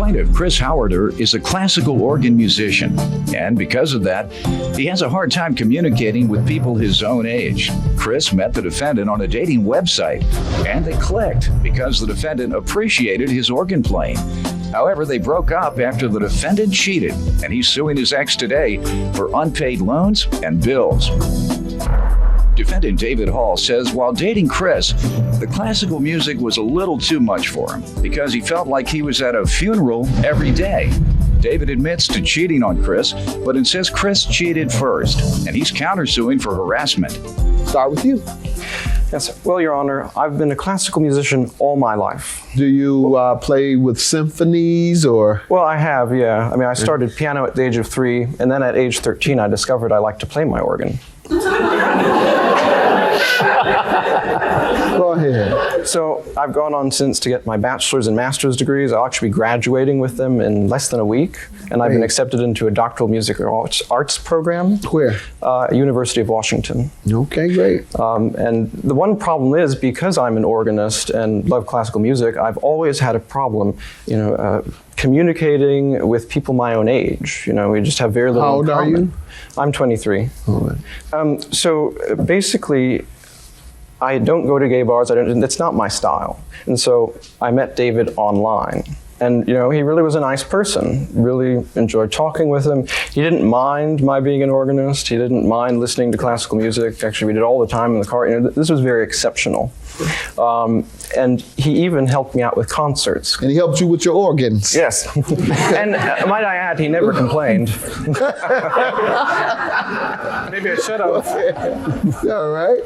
Plaintiff, Chris Howarder, is a classical organ musician, and because of that, he has a hard time communicating with people his own age. Chris met the defendant on a dating website, and they clicked because the defendant appreciated his organ playing. However, they broke up after the defendant cheated, and he's suing his ex today for unpaid loans and bills. Defendant David Hall says while dating Chris, the classical music was a little too much for him because he felt like he was at a funeral every day. David admits to cheating on Chris, but insists Chris cheated first, and he's countersuing for harassment. Start with you. Yes, well, Your Honor, I've been a classical musician all my life. Do you play with symphonies or? Well, I have, yeah. I mean, I started piano at the age of 3, and then at age 13, I discovered I liked to play my organ. Go ahead. So I've gone on since to get my bachelor's and master's degrees. I'll actually be graduating with them in less than a week. And I've been accepted into a doctoral music arts program. Where? University of Washington. Okay, great. And the one problem is, because I'm an organist and love classical music, I've always had a problem, communicating with people my own age. We just have very little in common. How old are you? I'm 23. All right. So basically, I don't go to gay bars. It's not my style. And so I met David online. And, he really was a nice person. Really enjoyed talking with him. He didn't mind my being an organist. He didn't mind listening to classical music. Actually, we did all the time in the car. This was very exceptional. And he even helped me out with concerts. And he helped you with your organs. Yes. And might I add, he never complained. Maybe I should have. All right.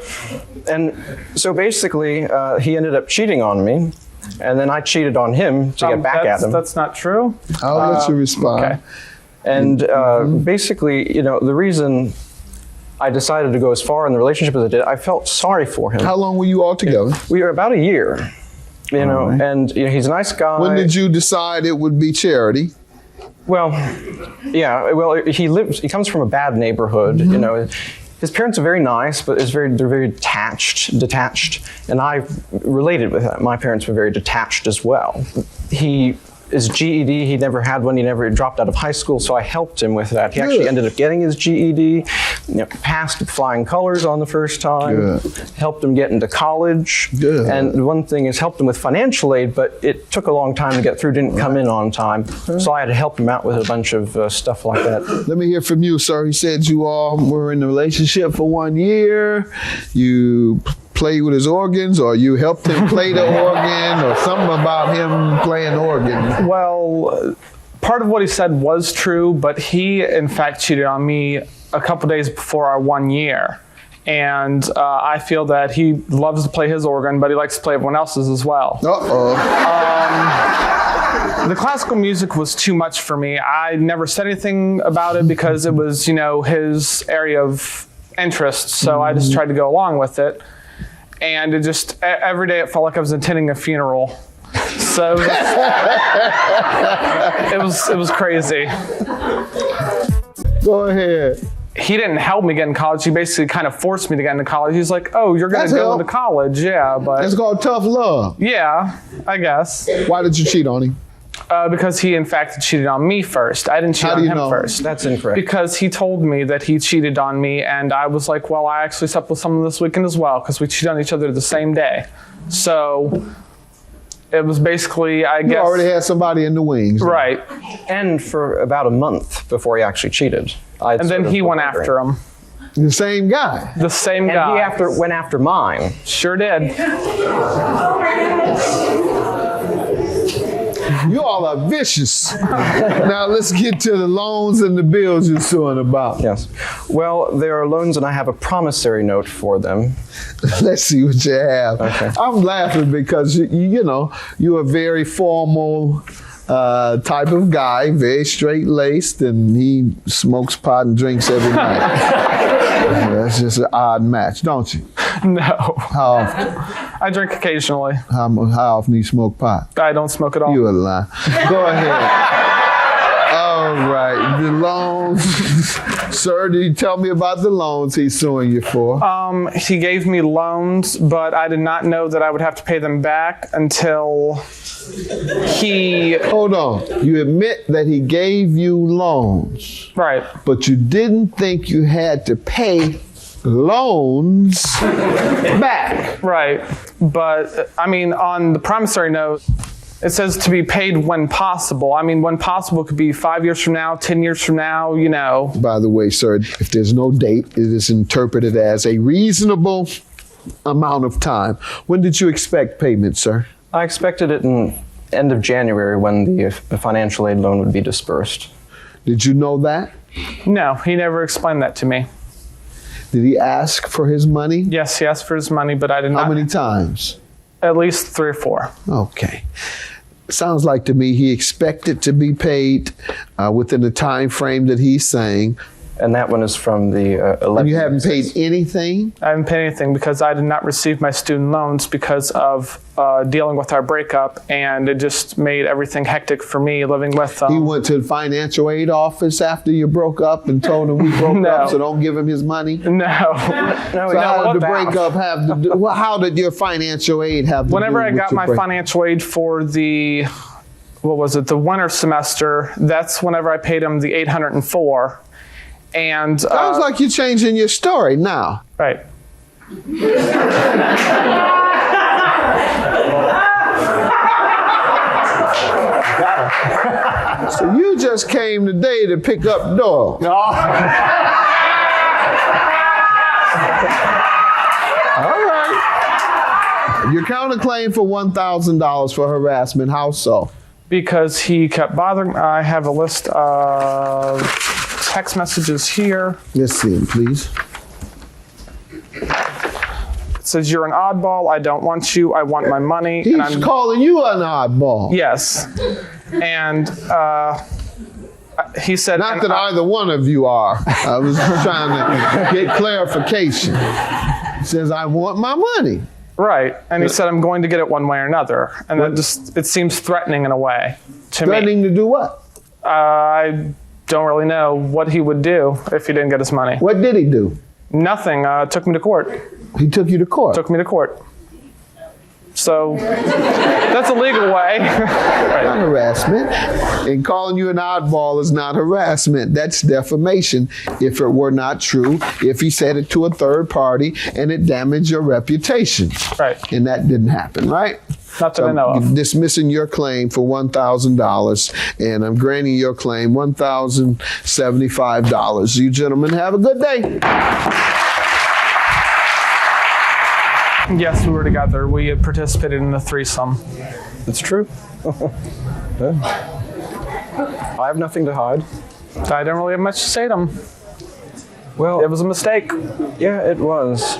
And so basically, he ended up cheating on me. And then I cheated on him to get back at him. That's not true. I'll let you respond. Okay. And basically, the reason I decided to go as far in the relationship as I did, I felt sorry for him. How long were you all together? We were about a year, right. And he's a nice guy. When did you decide it would be charity? Well, yeah, he comes from a bad neighborhood, His parents are very nice, but they're very detached, and I related with that. My parents were very detached as well. His GED, he never had one. He never dropped out of high school, so I helped him with that. He actually ended up getting his GED, passed with flying colors on the first time, helped him get into college. And one thing is helped him with financial aid, but it took a long time to get through, didn't come in on time. So I had to help him out with a bunch of stuff like that. Let me hear from you, sir. He said you all were in a relationship for 1 year. You played with his organs, or you helped him play the organ, or something about him playing organ? Well, part of what he said was true, but he, in fact, cheated on me a couple days before our 1 year. And I feel that he loves to play his organ, but he likes to play everyone else's as well. The classical music was too much for me. I never said anything about it because it was, his area of interest, so I just tried to go along with it. And it just, every day it felt like I was attending a funeral. So it was crazy. Go ahead. He didn't help me get in college. He basically kind of forced me to get into college. He's like, oh, you're going to go into college. Yeah, but. It's called tough love. Yeah, I guess. Why did you cheat on him? Because he, in fact, cheated on me first. I didn't cheat on him first. That's incorrect. Because he told me that he cheated on me, and I was like, well, I actually slept with someone this weekend as well, because we cheated on each other the same day. So it was basically, I guess. You already had somebody in the wings. Right. And for about a month before he actually cheated. And then he went after him. The same guy. The same guy. And he went after mine. Sure did. You all are vicious. Now let's get to the loans and the bills you're suing about. Yes. Well, there are loans and I have a promissory note for them. Let's see what you have. Okay. I'm laughing because, you're a very formal type of guy, very straight-laced, and he smokes pot and drinks every night. That's just an odd match, don't you? No. How often? I drink occasionally. How often do you smoke pot? I don't smoke at all. You a lie. Go ahead. All All right, the loans. Sir, did you tell me about the loans he's suing you for? He gave me loans, but I did not know that I would have to pay them back until he... Hold on. You admit that he gave you loans, Right. but you didn't think you had to pay loans back. Right. But, I mean, on the promissory note, it says to be paid when possible. I mean, when possible could be 5 years from now, 10 years from now, you know. By the way, sir, if there's no date, it is interpreted as a reasonable amount of time. When did you expect payment, sir? I expected it in end of January when the financial aid loan would be dispersed. Did you know that? No, he never explained that to me. Did he ask for his money? Yes, he asked for his money, but I did not. How many times? At least 3 or 4. Okay. Sounds like to me he expected to be paid within the time frame that he's saying. And that one is from the 11. And you haven't paid anything? I haven't paid anything because I did not receive my student loans because of dealing with our breakup, and it just made everything hectic for me living with them. He went to the financial aid office after you broke up and told him we broke No. up, so don't give him his money? No. No, So how did the about- breakup have to do, well, how did your financial aid have to Whenever do I with got your my breakup? financial aid for the, what was it, the winter semester, that's whenever I paid him the $804. And Sounds like you're changing your story now. right. So you just came today to pick up dogs. All right. Your counterclaim for $1,000 for harassment. How so? Because he kept bothering. I have a list of text messages here. Let's see him, please. It says, "You're an oddball. I don't want you. I want my money." He's and I'm calling you an oddball. yes. And he said, Not and that either one of you are. I was trying to get clarification. He says, I want my money. right. And he said, "I'm going to get it one way or another." And that just, it seems threatening in a way to me. Threatening to do what? I don't really know what he would do if he didn't get his money. What did he do? Nothing. Took me to court. He took you to court. Took me to court. So that's a legal way. Not harassment. And calling you an oddball is not harassment. That's defamation if it were not true, if he said it to a third party and it damaged your reputation. Right. And that didn't happen, right? Not that I know of. Dismissing your claim for $1,000, and I'm granting your claim $1,075. You gentlemen have a good day. Yes, we were together. We had participated in the threesome. It's true. Yeah. I have nothing to hide. I didn't really have much to say to him. Well, It was a mistake. yeah, it was.